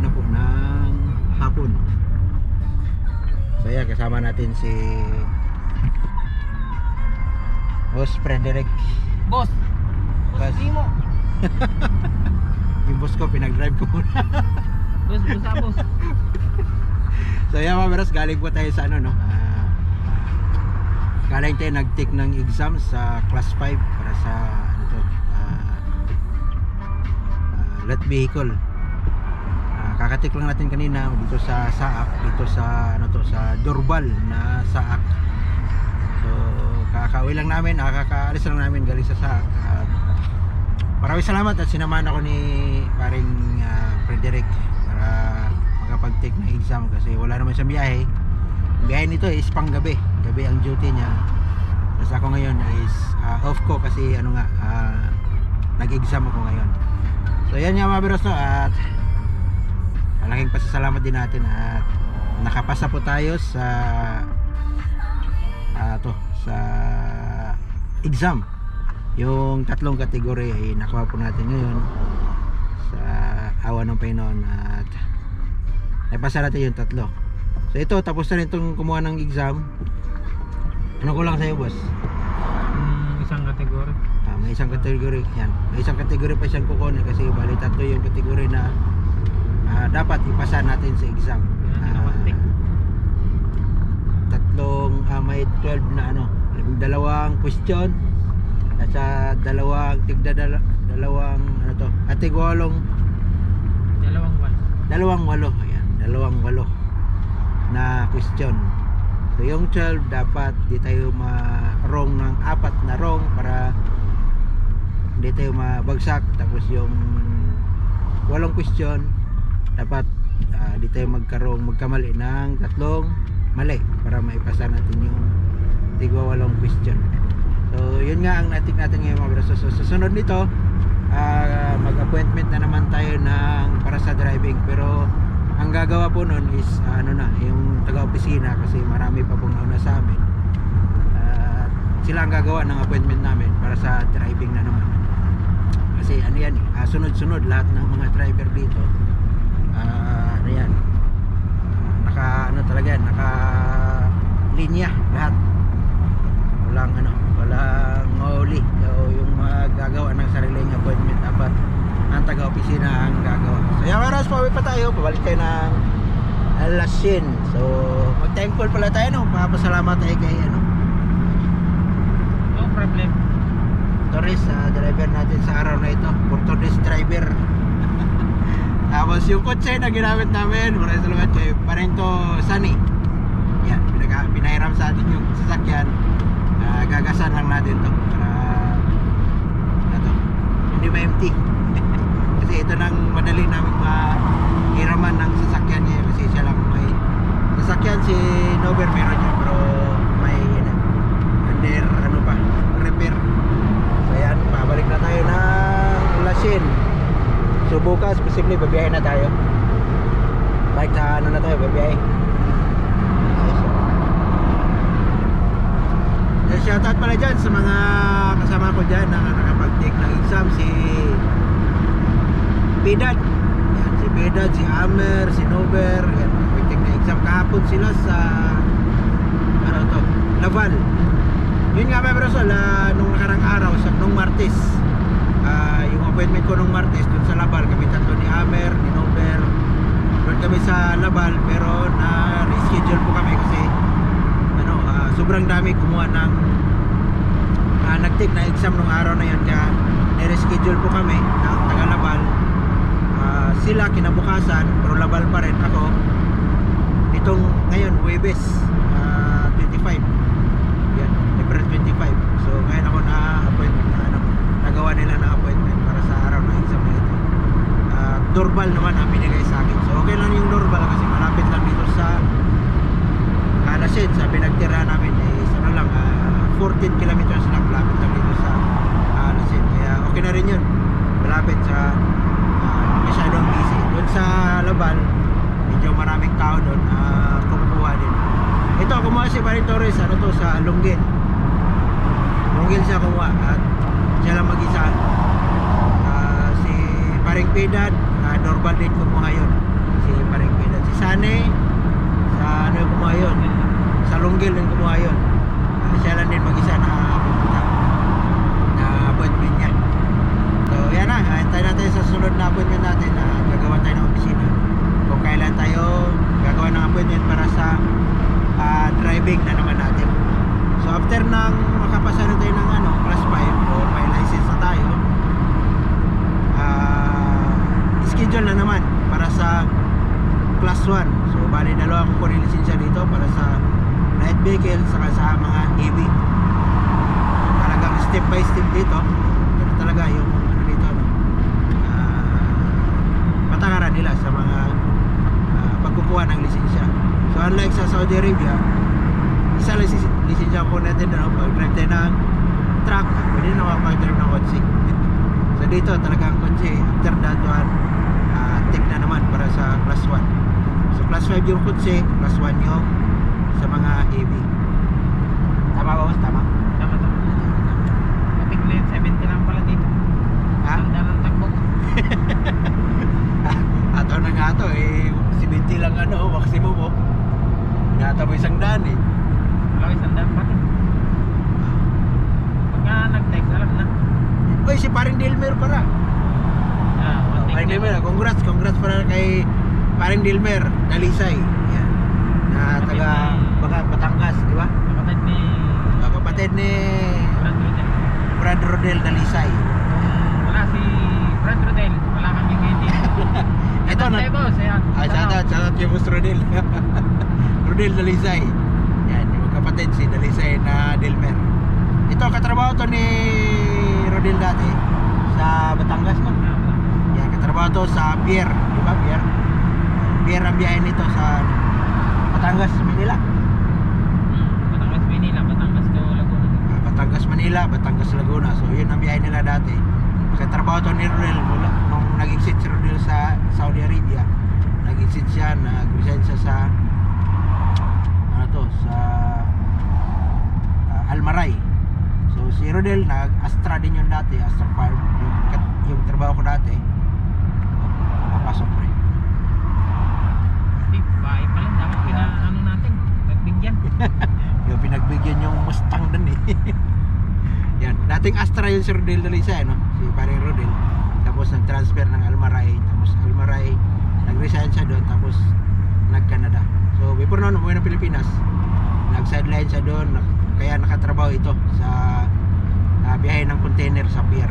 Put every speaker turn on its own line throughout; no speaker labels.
na po ng hapon. So yan, kasama natin si Boss Frederick.
Boss!
Boss.
Boss, mo!
Yung boss ko, pinag-drive ko muna.
Boss, boss.
So yan mga beros, galing po tayo sa ano no, galing tayo nag-take ng exam sa class 5 para sa ano to, light vehicle. Kakatik lang natin kanina dito sa Saak, dito sa ano to, sa Dorbal na Saak. So kakauwi lang namin, kakaalis lang namin galing sa Saak. Maraming salamat at sinamahan ako ni paring Frederick para makapag-take ng exam kasi wala naman siyang biyahe. Ang biyahe nito is pang gabi ang duty niya. Tapos ako ngayon is off ko kasi ano nga, nag-exam ako ngayon. So yan nga mga biros no, at malaking pasasalamat din natin at nakapasa po tayo sa sa exam. Yung tatlong kategory ay nakuha po natin ngayon sa awa ng Panginoon at napasa natin yung tatlo. So ito, tapos na rin itong kumuha ng exam. Ano ko lang sa'yo boss?
Isang kategory.
May isang kategory yan. May isang kategory pa siyang kukunin kasi bali tatlo yung kategory na dapat ipasa natin sa exam. Tatlong may 12 na ano, dalawang question at sa dalawang dalawang ano to, atigwalong dalawang walo, ayan, dalawang walo na question. So yung 12 dapat di tayo ma-wrong ng apat na wrong para hindi tayo mabagsak. Tapos yung walong question dapat di tayo magkamali ng tatlong mali para maipasa natin yung tigwa walong question. So yun nga ang natin ngayon mga bros. So susunod nito mag-appointment na naman tayo ng para sa driving, pero ang gagawa po nun is ano na, yung taga-opisina kasi marami pa pong nauna sa amin. Sila ang gagawa ng appointment namin para sa driving na naman. Kasi ano yan sunod-sunod lahat ng mga driver dito. Ano yan, naka ano talaga yan, naka linya lahat. Walang mauli. So yung magagawa ng sariling appointment dapat ang taga-opisina ang gagawa. So yung oras pauwi pa tayo, pabalik tayo ng Alasin. So mag-thankful pala tayo no, papasalamat tayo kay ano,
No problem.
Torres, driver natin sa araw na ito, Portuguese driver. Tapos yung kotse na ginamit namin, maraming salamat kay Parento Sunny. Yan, pinahiram sa atin yung sasakyan. Gagasan lang natin to para hindi ma-empty. Kasi ito nang madali namin mahiraman ng sasakyan niya kasi siya lang may sasakyan. Si Nover meron niya pero may under repair. So yan, pabalik na tayo ng Lasin. So bukas posible babiyahe na tayo. Bike sa ano na tayo, babiyahe. Shoutout pala dyan sa mga kasama ko dyan na nakapag-take ng exam. Si Pedad yan, si Pedad, si Amer, si Nover yan, nakapag-take ng exam. Kahapon sila sa ano to, Laval. Yun nga mga brosol, nung nakarang araw nung Martes, yung appointment ko nung Martes dun sa Laval, kami tatlo ni Amer, ni Nover, doon kami sa Laval, pero na reschedule po kami kasi sobrang dami kumuha ng nag-take na exam nung araw na yun, kaya nireschedule po kami ng taga-Laval. Sila kinabukasan pero Laval pa rin ako itong ngayon Huwebes 25 yan, April 25. So ngayon ako na-appoint nagawa nila na appointment para sa araw ng exam na ito. Dorbal naman ang binigay sa akin, so okay lang yung Dorbal kasi malapit lang dito sa Alasin. Sa pinagtira namin is ano lang 14 kilometers lang, malapit lang dito sa Alasin, kaya okay na rin yun, malapit sa masyadong busy. Doon sa Laval medyo maraming tao doon, kumukuha din. Ito kumuha si Paring Torres ano to, sa Lunggil siya kumuha at siya lang mag-isa. Si Paring Pedad Dorbal din kumuha yun Sane, sa ano yung kumuha yun? Sa Longgil yung kumuha yun. Siya lang din mag-isa na pupunta na appointment niya. So yan na, hintay natin sa sunod na appointment natin na gagawa tayo ng opisina. Kung kailan tayo gagawa ng appointment para sa driving na naman natin. So after nang makapasa na tayo ng class 5 o may license na tayo, schedule na naman para sa class 1. So bali dalawa ko kunin lisensya dito para sa light vehicle saka sa mga EV. Talagang step by step dito. Ito talaga yung dito patakaran nila sa mga pagkukuha ng lisensya. So unlike sa Saudi Arabia, isa lang lisensya po natin doon pag drive tayo ng truck, pwede na makapag-drive ng kotse. So dito talagang kotse, after that one take na naman para sa class 1. So class 5 yung kotse, class 1 yung sa mga EV. Tama ba boss? Tama?
Tama. Matik na yun, 70 lang pala dito.
Ha?
Tanda ng takbo.
Ato na nga to 70 lang maximum mo. Nata mo isang daan
Wala isang daan pa rin. Pagka nag-text, alam na.
Uy, si paring Dilmer para. Paring Dilmer, congrats para kay paring Dilmer Dalisay. Yan. Na taga Batangas, di ba? Kapatid ni Brad Rodel Dalisay.
Wala si Brad Rodel. Wala kami ngayon dito.
Ito na. Shoutout kay Boss Rodel. Rodel Dalisay. Yan, yung magkapatid si Dalisay na Dilmer. Ito, katrabaho to ni Rodel dati sa Batangas, no? Yan, katrabaho to sa Pier, di ba? Pier ang biyahe nito sa Batangas, Manila.
Batangas, Manila, Batangas to Laguna.
Batangas, Manila, Batangas, Laguna. So yun ang biyahe nila dati. Katrabaho to ni Rodel mula nung nag-exit si Rodel sa Saudi Arabia. Nag-exit siya, nag-resign siya sa sa Almaray. So si Rodel nag-Astra din yun dati, Astra Farm yung trabaho ko dati. Papasok pre.
Bahay pa lang, dapat pinaano natin, nagbigyan.
Yung pinagbigyan yung Mustang dun Yan, dating Astra yung si Rodel Dalisay, no? Si paring Rodel. Tapos nag-transfer ng Almaray. Tapos Almaray, nag-resign siya doon. Tapos nag-Canada. So before noon, umuwi ng Pilipinas. Nag-sideline siya doon. Kaya nakatrabaho ito sa biyahe ng container sa pier.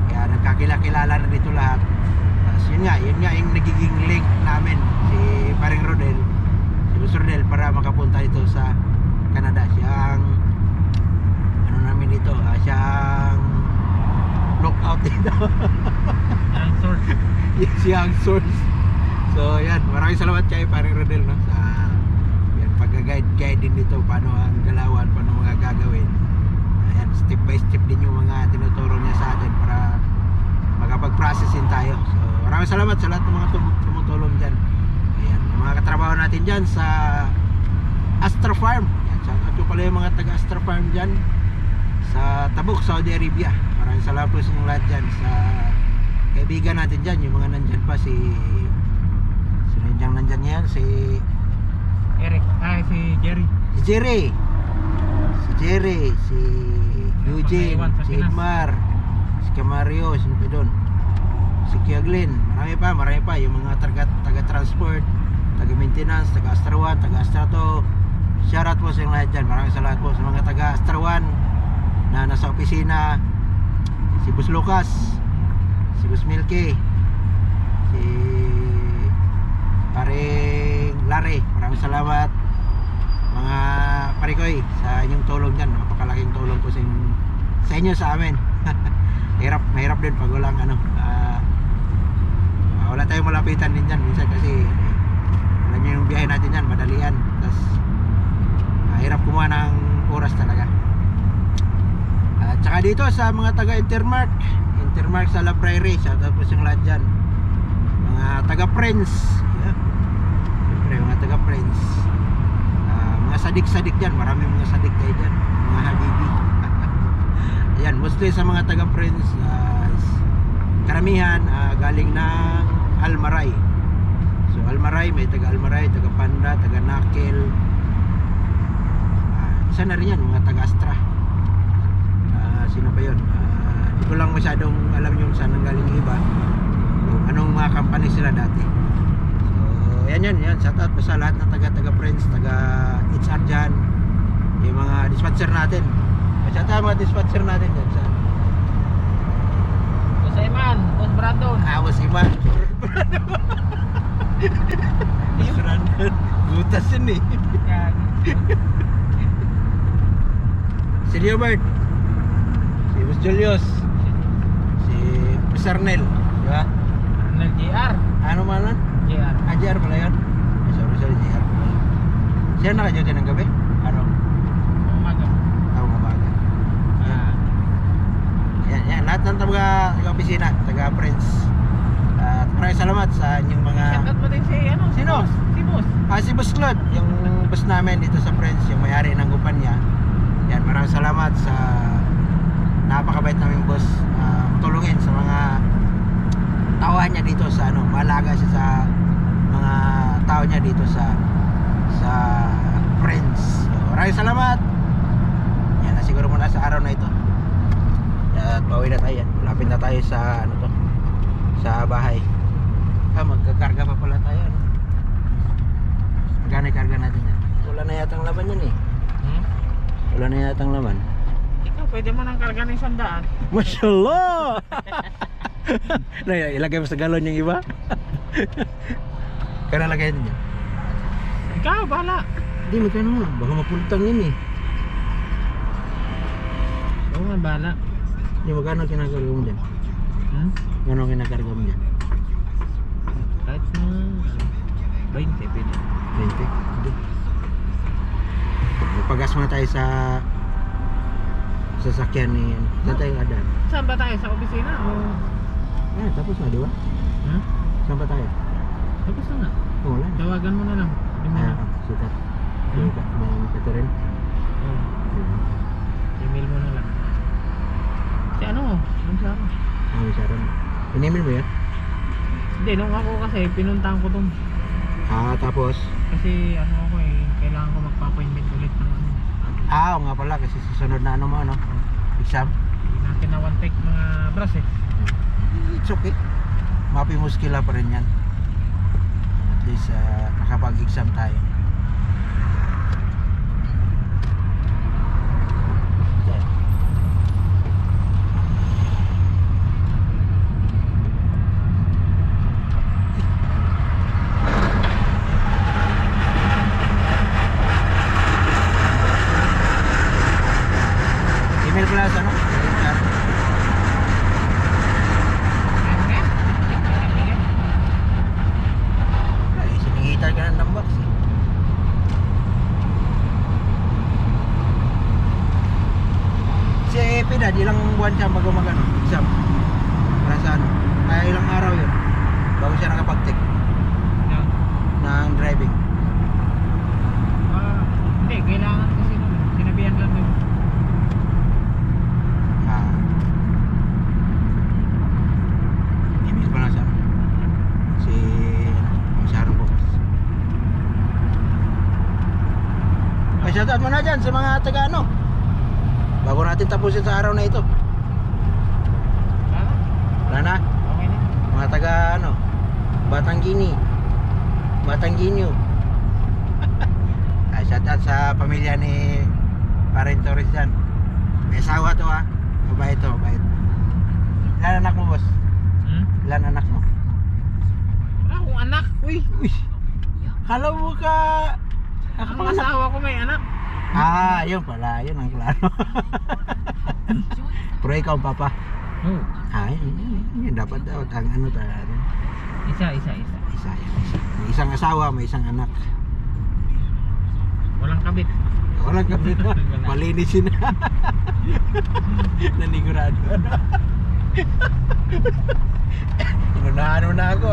Kaya nagkakilala na dito lahat. Tapos yun nga yung nagiging link namin. Si paring Rodel, si Boss Rodel, para makapunta dito sa Canada. Siyang namin dito, siyang lookout dito.
Ang source.
Siyang source. So yan, maraming salamat kay paring Rodel, no, sa yan, pag-guide din dito paano ang galawan, paano mga gagawin. Ayan, step by step din yung mga tinuturo niya sa atin para makapag-processing tayo. So maraming salamat sa lahat ng mga tumutulong dyan. Ayan, yung mga katrabaho natin dyan sa Astra Farm. Yan, shoutout ko pala yung mga taga Astra Farm dyan sa Tabuk, Saudi Arabia. Maraming salamat po sa inyong lahat dyan, sa kaibigan natin dyan, yung mga nandyan pa, si nandyan ngayon, si
Eric, si Jerry.
Si Eugene, si Edmar, si Camario, sino pa doon, si Kiaglin, marami pa yung mga taga-transport, taga-maintenance, taga-Astra 1, taga-Astra 2. Shoutout po sa inyong lahat dyan. Maraming salamat po sa mga taga-Astra 1 na nasa opisina, si Boss Lucas, si Boss Milky, si paring Larry. Maraming salamat mga parikoy sa inyong tulong dyan. Napakalaking tulong po sa inyo sa amin. Mahirap din pag walang wala tayong malapitan din dyan minsan, kasi alam nyo yung biyahe natin dyan, madalian, tapos hirap kumuha ng oras talaga. At saka dito sa mga taga Intermark sa La Prairie, shoutout po sa lahat dyan. Mga taga Friends, siyempre mga taga Friends, mga sadik dyan, maraming mga sadik tayo dyan, mga habibi. Ayan, mostly sa mga taga Friends, karamihan galing ng Almaray. So So Almaray, may taga Almaray, taga Panda, taga Nakil. Isa na rin yan, mga taga Astra. Sino pa yun? Hindi ko lang masyadong alam yung saan nanggaling yung iba. Kung anong mga company sila dati. So yan. Shout out po sa lahat ng taga Friends, taga HR dyan. Yung mga dispatcher natin. Shout out mga dispatcher natin dyan.
Boss Iman, Boss Brandon.
Was Iman. Boss Brandon. Butas yun eh. Si Leobert, si Boss Julius, si Boss Arnel, di ba?
Arnel JR.
Ano man lang?
JR.
JR pala yun? Sorry, JR pala yun. Siya naka-duty ng gabi? Araw?
Umaga.
Umaga. Yan. Lahat ng taga-opisina, taga-friends. At maraming salamat sa inyong mga...
Shoutout mo din si ano?
Sino?
Si Boss.
Si Boss Claude, yung boss namin dito sa Friends, yung may-ari ng kumpanya. Yan, maraming salamat sa napakabait naming boss. Tulungin sa mga tauhan niya dito sa malaga siya sa mga tao niya dito sa Friends. So, maraming salamat. Yan na siguro muna sa araw na ito. At pauwi na tayo. Malapit na tayo sa sa bahay. Magkakarga pa pala tayo. Magkano karga natin yan? Wala na yatang laban yan eh. Wala na yatang laman.
Ikaw, pwede mo nang karga ng 100.
Mashallah! Ilagay mo sa galon yung iba? Kaya nalagay din yan.
Ikaw, bahala.
Hindi, magkano nga? Baka mapulutang yun eh.
Oo nga, bahala.
Hindi, magkano kinakarga mo dyan? Magkano kinakarga mo dyan?
Kahit na 20, pwede.
20? Hindi. Magpagas muna tayo sa sasakyan ni... Saan tayo adan?
Saan ba tayo? Sa opisina? O...
Tapos na, di ba? Saan ba tayo?
Tapos na nga.
Wala na.
Tawagan mo na lang.
Sikat. May Catherine.
Oo. Email mo na lang. Si ano mo? Ang Sara.
Sharon. In-email mo yan?
Hindi, nung ako kasi pinuntahan ko dun.
Tapos?
Kasi ano ako kailangan ko magpa-appointment ulit ng ano.
Oo nga pala, kasi susunod na exam.
Hindi natin na one take mga bras eh.
It's okay. Mapimuskila pa rin yan. At least nakapag-exam tayo. Okay. Email class Ay, siningitan ka ng number eh. Si Pidad, ilang buwan siya bago exam? Para sa ilang araw yun bago siya nakapag-take ng driving.
Hindi, kailangan kasi nun. Sinabihan lang dun.
Email pa na siya. Si Sharon po. Ay, shoutout mo na dyan sa mga taga bago natin tapusin sa araw na ito. Wala na?
Okay na.
Mga taga Batanggini, Batangginyo. Ay, shoutout sa pamilya ni Paren Torres dyan. May asawa to Mabait to, mabait. Ilan anak mo, boss? Ilan anak mo?
Wala akong anak. Uy,
Kala mo ka...
ang asawa ko may anak.
Yun pala, yun ang klaro. Pero ikaw ang papa.
Oo.
Yun dapat ang tayo.
Isa.
May isang asawa, may isang anak.
Walang kabit.
Walang kapit na. Malinisin na. Nanigurado. Inunahan mo na ako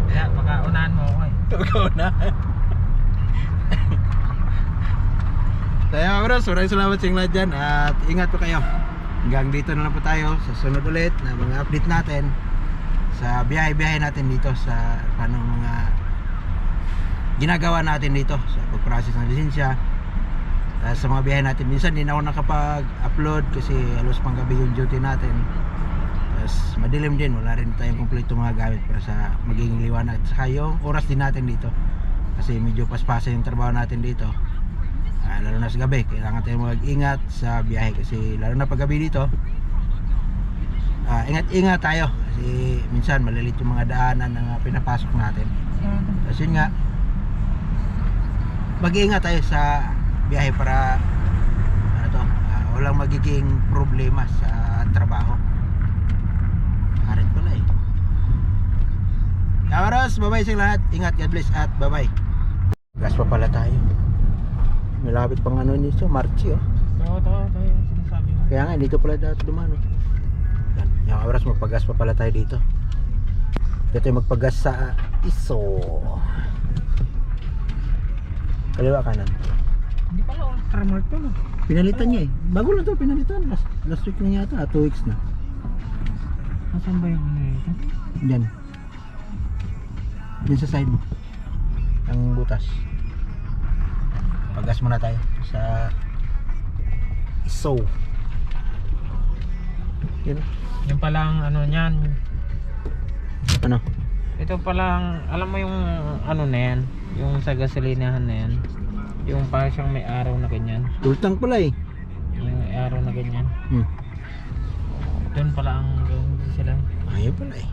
Kaya baka unahan mo ako
Ikaw na. Kaya bros, maraming salamat sa inyo lahat dyan. At ingat po kayo. Hanggang dito na lang po tayo sa sunod ulit na mga update natin sa biyahe-biyahe natin dito, sa paano mga ginagawa natin dito sa pag-process ng lisensya. Sa mga biyahe natin, minsan din ako nakapag-upload kasi halos panggabi yung duty natin. Tapos madilim din, wala rin tayong kompleto mga gamit para sa magiging liwanag. At saka yung oras din natin dito, kasi medyo paspasa yung trabaho natin dito. Lalo na sa gabi, kailangan tayong mag-ingat sa biyahe kasi lalo na pag gabi dito, ingat-ingat tayo kasi minsan malilit yung mga daanan na pinapasok natin. Kasi yun nga, mag-iingat tayo sa biyahe para walang magiging problema sa trabaho. Arit pala eh. Kamaros, bye bye sa lahat. Ingat, God bless at bye bye. Gas pa pala tayo. Malapit pang ano nito, Marchi oh.
Tayo yung sinasabi mo.
Kaya nga, dito pala dati dumano. Yan, yung oras magpagas pa pala tayo dito. Dito tayo magpagas sa Iso. Kaliwa kanan.
Hindi pala Ultramart to, no?
Pinalitan niya eh. Bago lang to, pinalitan. Last week lang yata, 2 weeks na.
Nasaan ba yung ano ito?
Diyan. Diyan sa side mo. Ang butas. Pagas muna tayo sa Iso. Yun.
Yung palang ano niyan.
Ano?
Ito palang, alam mo yung ano na yan? Yung sa gasolinahan na yan. Yung parang siyang may araw na ganyan.
Tultang pala eh.
Yung may araw na ganyan.
Hmm.
Doon pala ang gawin sila.
Ayun pala eh.